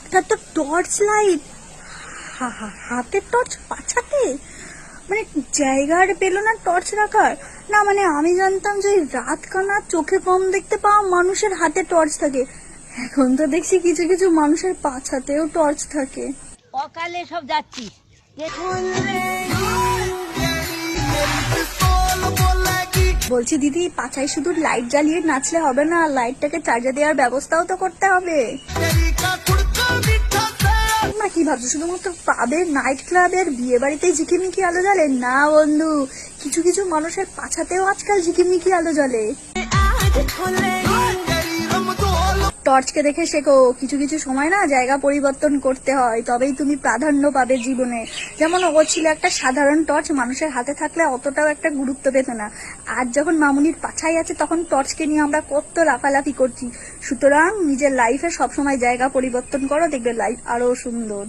এটা তো torch light, হাতের টর্চ পাছাতে, মানে জায়গার পেলো না টর্চ রাখার। না মানে আমি জানতাম যে রাত কানা চোখে কম দেখতে পাওয়া মানুষের হাতে টর্চ থাকে, এখন তো দেখছি কিছু কিছু মানুষের পাছাতেও টর্চ থাকে। অকালে সব যাচ্ছিস। বলছি দিদি, পাছায় শুধু লাইট জ্বালিয়ে নাচলে হবে না, লাইটটাকে চার্জে দেওয়ার ব্যবস্থাও তো করতে হবে। না কি ভাবছো শুধুমাত্র পাবের, নাইট ক্লাবের, বিয়ে বাড়িতেই ঝিকিমিকি আলো জ্বলে? না বন্ধু, কিছু কিছু মানুষের পাছাতেও আজকাল ঝিকিমিকি আলো জ্বলে। টর্চকে দেখে শেখো, কিছু কিছু সময় না জায়গা পরিবর্তন করতে হয়, তবেই তুমি প্রাধান্য পাবে জীবনে। যেমন ও ছিল একটা সাধারণ টর্চ, মানুষের হাতে থাকলে অতটাও একটা গুরুত্ব পেত না। আজ যখন মামুনির পাছাই আছে তখন টর্চকে নিয়ে আমরা কত লাফালাফি করছি। সুতরাং নিজের লাইফে সবসময় জায়গা পরিবর্তন করো, দেখবে লাইফ আরো সুন্দর।